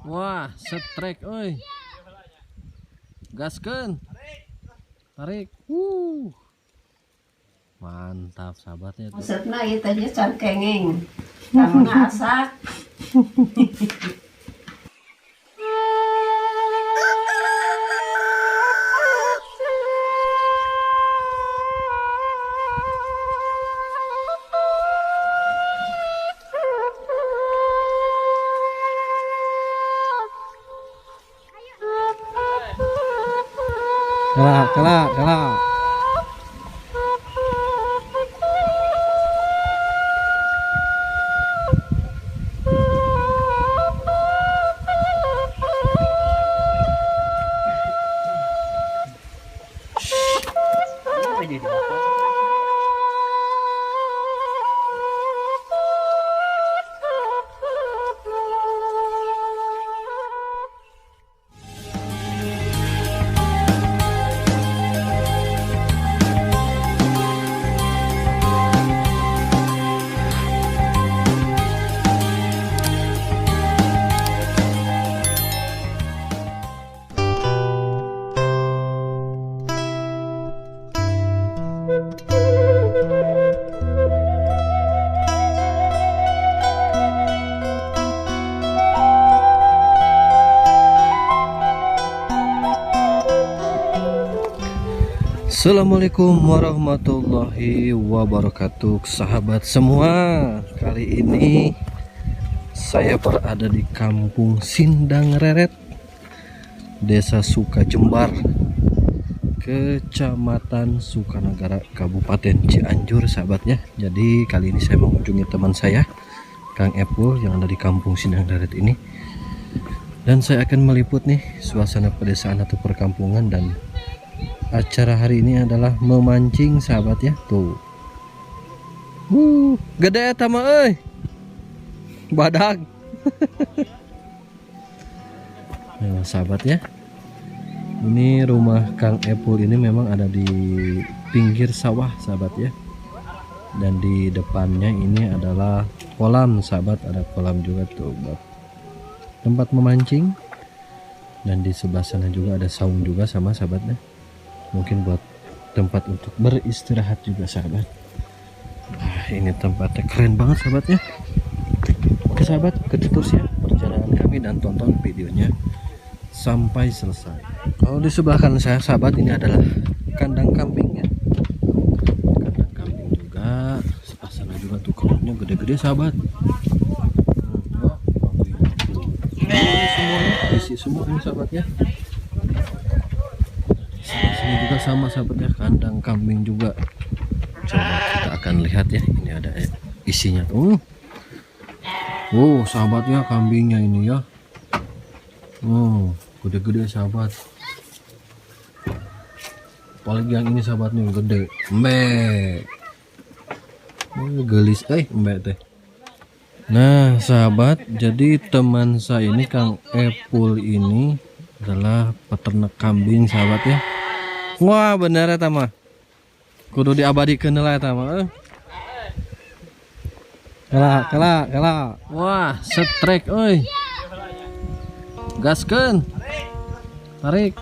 Wah, setrek euy. Gaskeun. Tarik. Mantap sahabatnya tuh. Maksudnya itu aja can kenging. Karena asak. Kelak. Assalamualaikum warahmatullahi wabarakatuh, sahabat semua. Kali ini saya berada di Kampung Sindang Reret, Desa Sukajembar, Kecamatan Sukanagara, Kabupaten Cianjur, sahabatnya. Jadi kali ini saya mengunjungi teman saya, Kang Epul, yang ada di Kampung Sindang Reret ini. Dan saya akan meliput nih suasana pedesaan atau perkampungan, dan acara hari ini adalah memancing, sahabat ya. Tuh. Gede eta mah euy. Badag. Nah, sahabat ya. Ini rumah Kang Epul ini memang ada di pinggir sawah, sahabat ya. Dan di depannya ini adalah kolam, sahabat. Ada kolam juga tuh buat tempat memancing. Dan di sebelah sana juga ada saung juga sama, sahabatnya. Mungkin buat tempat untuk beristirahat juga, sahabat. Nah, ini tempatnya keren banget, sahabat ya. Oke sahabat, ikuti terus ya perjalanan kami dan tonton videonya sampai selesai. Kalau di sebelah kanan saya, sahabat, ini adalah kandang kambing ya. Kandang kambing juga. Sebelah sana juga tuh kebunnya gede-gede, sahabat. Semuanya isi semua ini, sahabat ya. Sini juga sama, sahabat ya, kandang kambing juga. Coba kita akan lihat ya, ini ada isinya tuh. Sahabat ya, kambingnya ini ya. Gede-gede, sahabat. Apalagi yang ini, sahabat nih, gede. Gelis mbak teh. Nah sahabat, jadi teman saya ini Kang Epul ini adalah peternak kambing, sahabat ya. Wah bener ya tama, kudu diabadikan lah ya tama. Kelak. Wah setrek euy. Gaskeun. Tarik.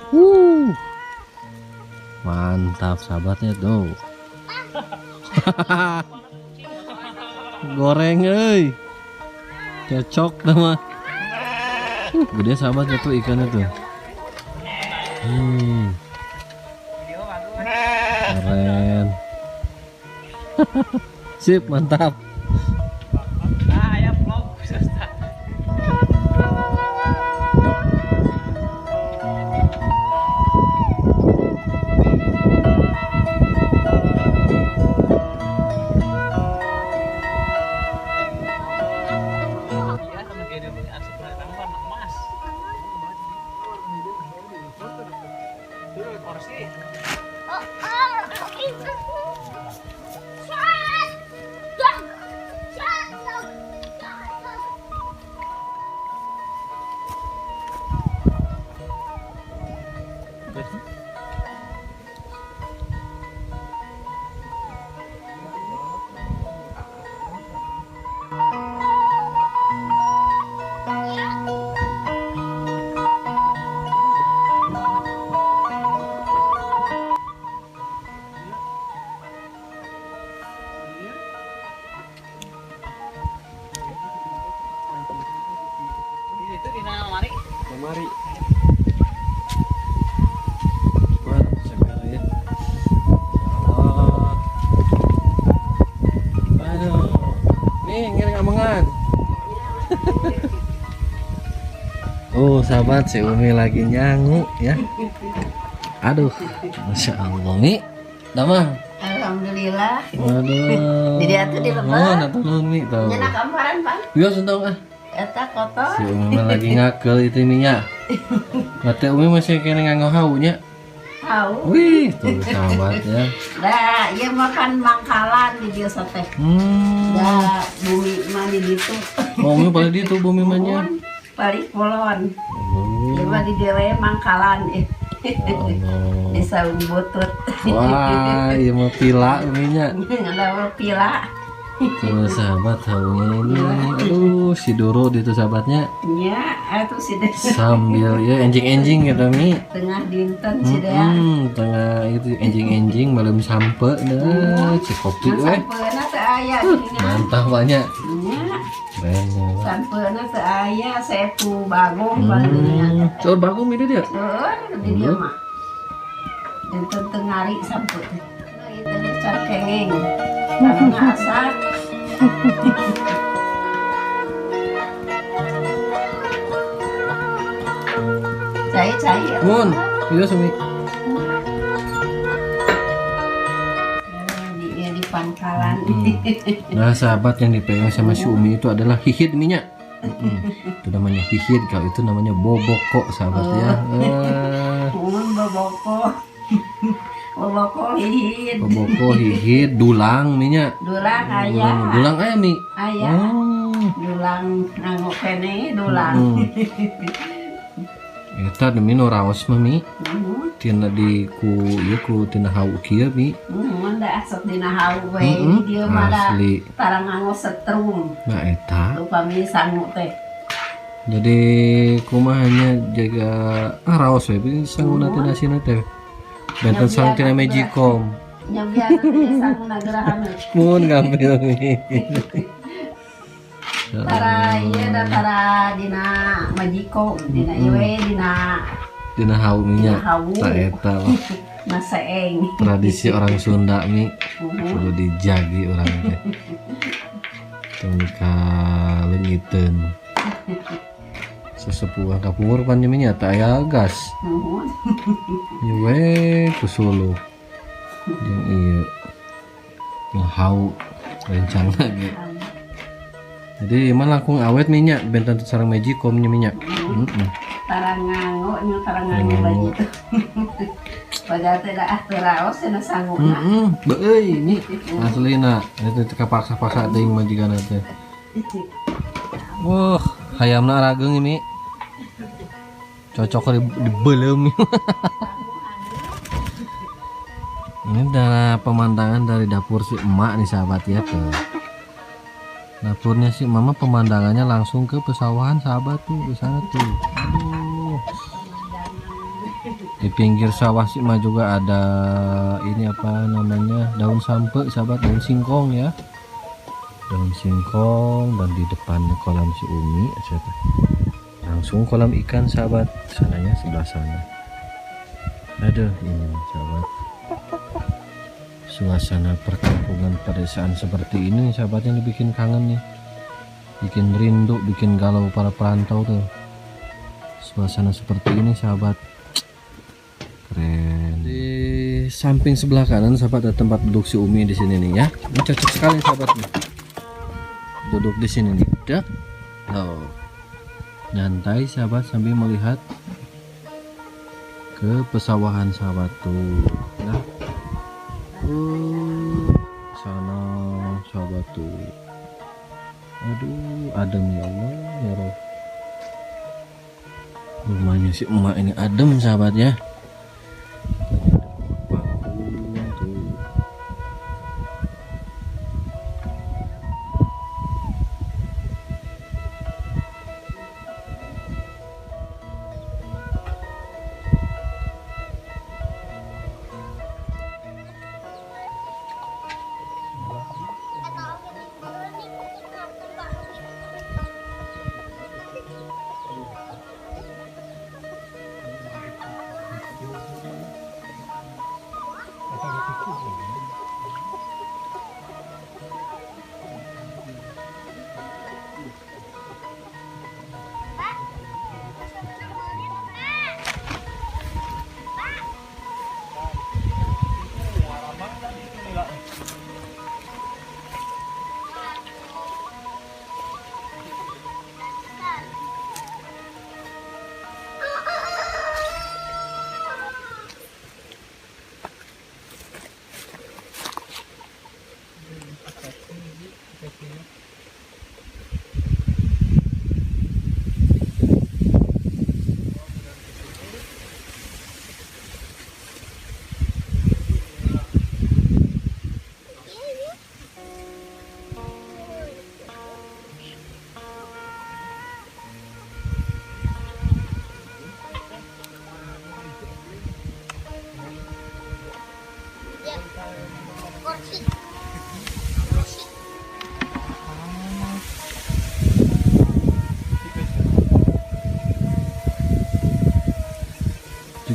Mantap sahabatnya tuh. Goreng euy. Cocok nama. Gede sahabatnya tuh ikannya tuh. Keren. Sip, mantap. Lemari. Wah, segala ya. Allah. Aduh. Nih, ngiri ngamangan. Oh, sahabat, si Umi lagi nyangu ya. Aduh, Masya Allah. Nih, damang. Alhamdulillah. Waduh. Jadi atuh dilebet. Oh, nonton Umi tuh. Nyenak amparan, Bang. Iya, sentong ah. Eta kotor. Si Umi mah lagi ngakel itu minyak. Mata Umi masih kena nganggo haunya. Tahu. Wih, tuh sahabat ya. Dah, ieu makan mangkalan di biasa teh. Dah, bumi mah di ditu. Oh, Umi paling di itu bumi mahnya. Balik kulon. Oh, Ieu mah di dieu we mangkalan. Allah. Di saung butut. Wah, iya mah pila Uminya. Ada pila. Tuh sahabat haunya ini. Aduh, si Doro itu sahabatnya Nya, atuh si deh. sambil ya enjing-enjing gitu Mi. Tengah dinten si deh. Tengah itu enjing-enjing malam sampe dah si kopi weh. Sampeuna teu aya gini. Mantap banyak. Nya, Keren ya. sampeuna teu aya sepu bagong paling. Coba bagong ini dia. Di dia mah. Dinten teu ngari sampe. Nah, itu dia car kengeng. Karena asap. Cai Mun, iya Sumi. di pangkalan. Nah sahabat yang dipegang sama si Umi itu adalah hihid minyak. Itu namanya hihid, kalau itu namanya boboko sahabat ya. Mun boboko. Boboko hihid. Boboko hihid, dulang minyak. Dulang aya. Dulang ayam Mi. Aya. Oh. Dulang nganggo kene dulang. Eta demi no raos mah Mi. Tina di ku ieu ku tina hau kieu Mi. Mun da asap dina hau we dieu mah da Asli. tarang nganggo setrum. Nah eta. Upami sangu teh. Jadi kumaha hanya jaga raos we bisa nguna tina sina teh. Benten sang tina Magicom. Nya biar sangu nagerahan. Mun ngambil Mi. Tara ieu da tara dina Magicom, dina ieu we dina Dina hau minyak. hau. Tak eta mah. Na seeng. Tradisi orang Sunda Mi. Perlu dijagi orang teh. Tengka leungiteun. Sesepuh kapur pan nya minyak tak aya gas. Ieu we kusuluh. Jeung ieu. Yang hau rencang lagi. Jadi emang langkung awet minyak benten sareng Magicom nya minyak. Tara nganggo nya tara nganggo baju. Padahal teh da teu raos cenah sanguna. Beuy ini aslina itu kapaksa-paksa teuing majikanna teh. Wah, hayamna arageung ini. Cocok dibeleum. Ini adalah pemandangan dari dapur si emak nih sahabat ya tuh. Dapurnya si mama pemandangannya langsung ke pesawahan sahabat tuh di sana tuh. Aduh. Di pinggir sawah si emak juga ada ini apa namanya daun sampe sahabat, daun singkong ya. Daun singkong dan di depannya kolam si Umi siapa? Langsung kolam ikan sahabat, sananya sebelah sana. Aduh ini sahabat. Suasana perkampungan pedesaan seperti ini sahabat yang dibikin kangen nih, bikin rindu, bikin galau para perantau tuh. Suasana seperti ini sahabat, keren. Di samping sebelah kanan sahabat ada tempat duduk si Umi di sini nih ya. Ini cocok sekali sahabat nih. Duduk di sini nih, dah. Oh. Nyantai sahabat sambil melihat ke pesawahan sahabat tuh. Nah. Sana sahabat tuh. Aduh, adem ya Allah ya Rob. Rumahnya si emak ini adem sahabat ya.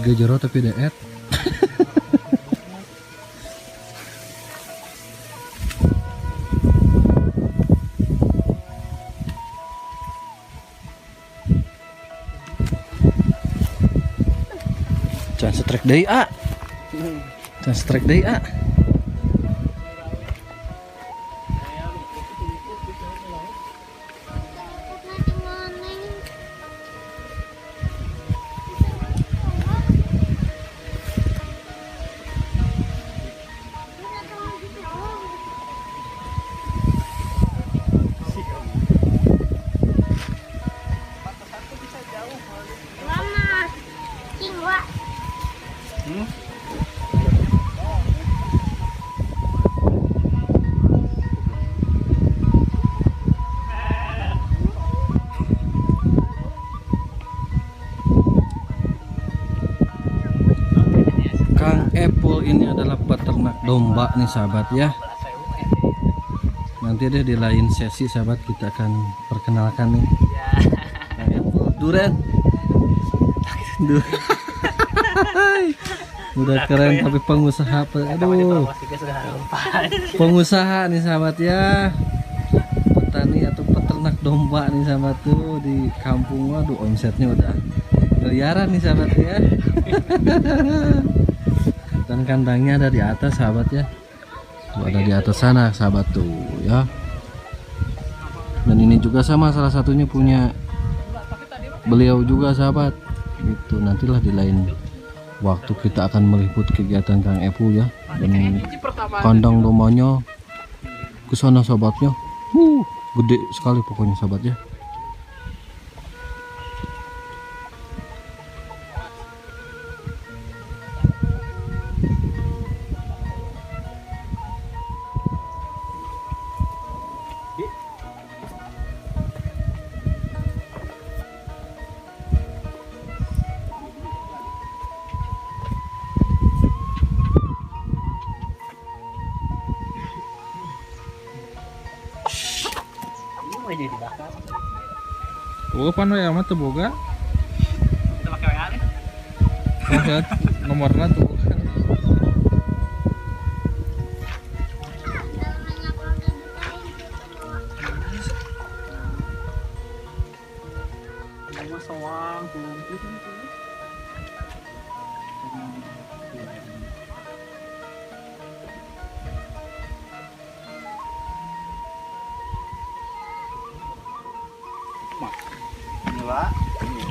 Tiga jero tapi deet. Jangan strike deui, A. Jangan strike deui, A. Kang Epul ini adalah peternak domba nih sahabat ya. Nanti deh di lain sesi sahabat kita akan perkenalkan nih. Kang Epul Duren. Udah keren tapi pengusaha. Aduh. Pengusaha nih sahabat ya. Petani atau peternak domba nih sahabat tuh di kampung. Waduh, omsetnya udah miliaran nih sahabat ya. Dan kandangnya ada di atas sahabat ya. Tuh, ada di atas sana sahabat tuh ya. Dan ini juga sama, salah satunya punya beliau juga sahabat. Itu nantilah di lain waktu kita akan meliput kegiatan Kang Epul ya. Dan kandang dombanya ke sana sahabatnya. Gede sekali pokoknya sahabat ya. Boga pan we amat teu boga. Lihat nomorna tuh.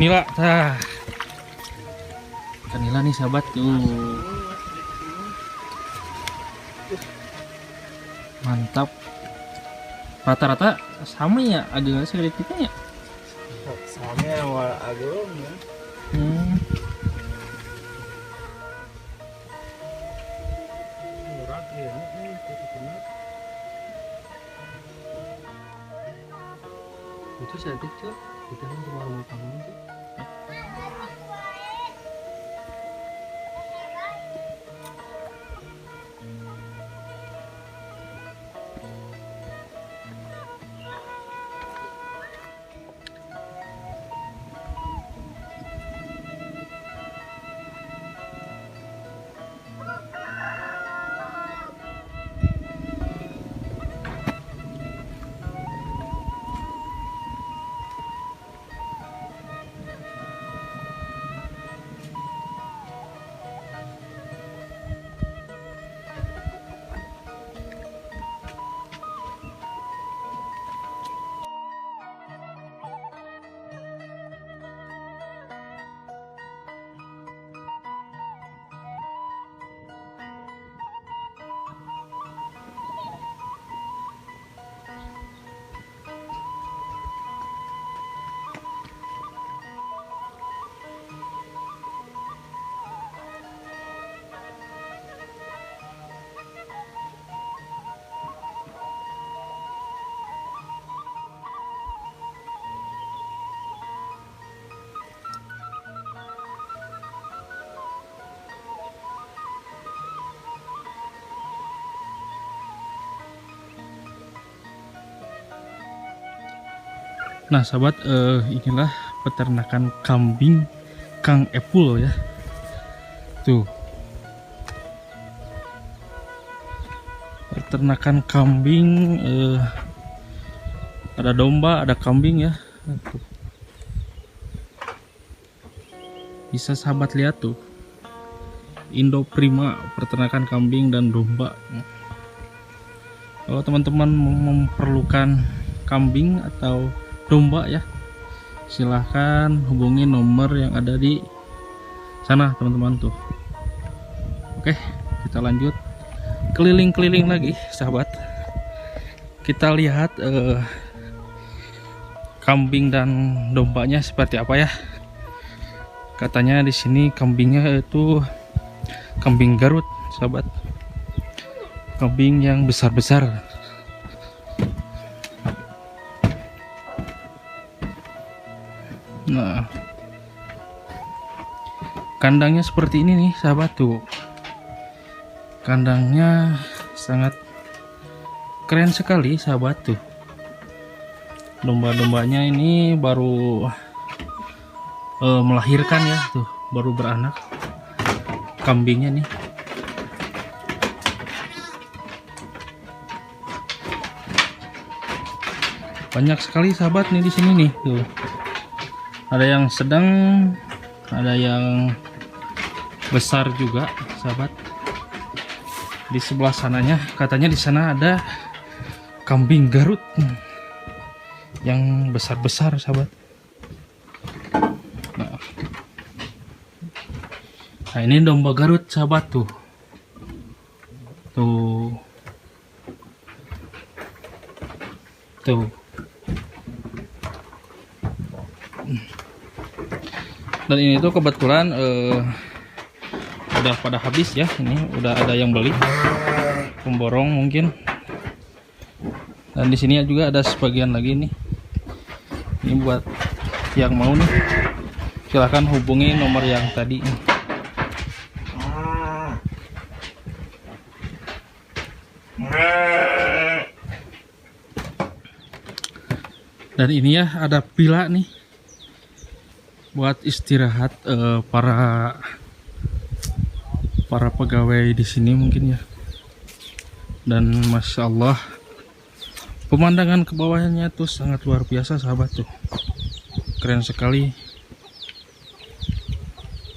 Nila, tah. Kanila nih sahabat tuh. Mantap. Rata-rata sama ya, agak sedikitnya ya. Sama awal agak ya. Murah ya. Itu cantik tuh. Kita kan cuma mau kamu sih. Nah sahabat, inilah peternakan kambing Kang Epul ya. Tuh. Peternakan kambing, ada domba, ada kambing ya. Tuh. Bisa sahabat lihat tuh. Indo Prima, peternakan kambing dan domba. Kalau teman-teman memerlukan kambing atau domba ya, silahkan hubungi nomor yang ada di sana teman-teman tuh. Oke, kita lanjut keliling-keliling lagi sahabat. Kita lihat kambing dan dombanya seperti apa ya. Katanya di sini kambingnya itu kambing Garut sahabat, kambing yang besar-besar. Nah, kandangnya seperti ini nih sahabat tuh. Kandangnya sangat keren sekali sahabat tuh. Domba-dombanya ini baru melahirkan ya tuh, baru beranak. Kambingnya nih. Banyak sekali sahabat nih di sini nih tuh. Ada yang sedang, ada yang besar juga sahabat. Di sebelah sananya katanya di sana ada kambing Garut yang besar-besar sahabat. Nah ini domba Garut sahabat tuh. Tuh. Tuh. Dan ini tuh kebetulan udah pada habis ya. Ini udah ada yang beli, pemborong mungkin. Dan di sini juga ada sebagian lagi nih. Ini buat yang mau nih, silahkan hubungi nomor yang tadi. Dan ini ya ada villa nih buat istirahat para pegawai di sini mungkin ya. Dan masya Allah pemandangan ke bawahnya tuh sangat luar biasa sahabat tuh, keren sekali.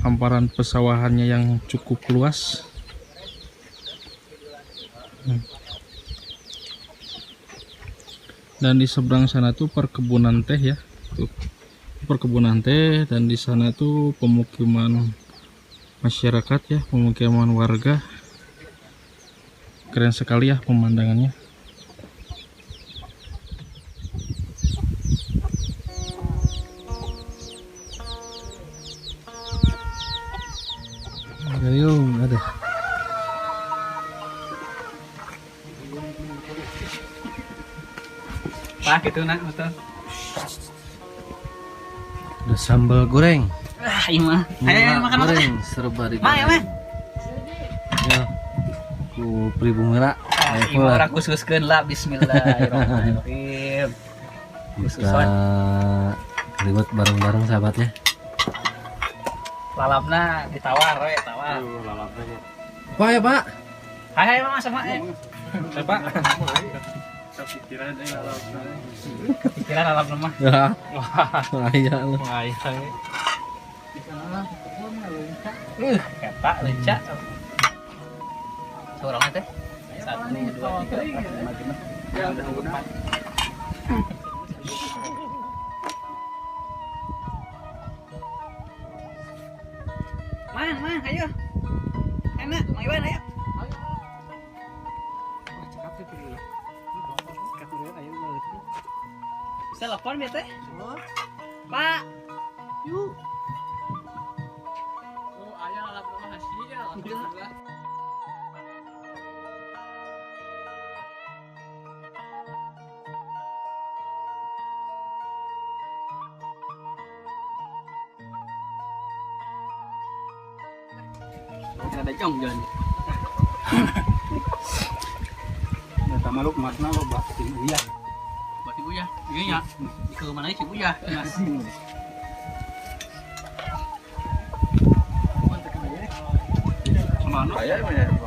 Hamparan pesawahannya yang cukup luas. Dan di seberang sana tuh perkebunan teh ya tuh, perkebunan teh. Dan di sana tuh pemukiman masyarakat ya, pemukiman warga. Keren sekali ya pemandangannya. Gayung ada. Pak gitu nak betul. Ada sambal goreng. Ah, iya mah. Ayo makan goreng serba di. Mah ya mah. Ya. Ku pribumi ra. Ibu orang khususkeun lah, bismillahirrahmanirrahim. Kita ribet bareng-bareng sahabat ya. Lalapna ditawar we, tawar. Lalapna. Pak ya, Pak. Hai Mama sama Pak. Kepikiran lalapna mah. Ya. Iya lu. Kata lecak. Seorang teh. 1 2 3 4 5 6. Man, ayo. Enak, mau Iwan ayo. Bisa telepon biar teh? Pak. Yuk. Oh, ayah lapor hasilnya. Ada jong jalan. Eta maluk masna lo batin uyah. Buat ibu ya, iya ya. Di ke mana sih ibu ya? Ayah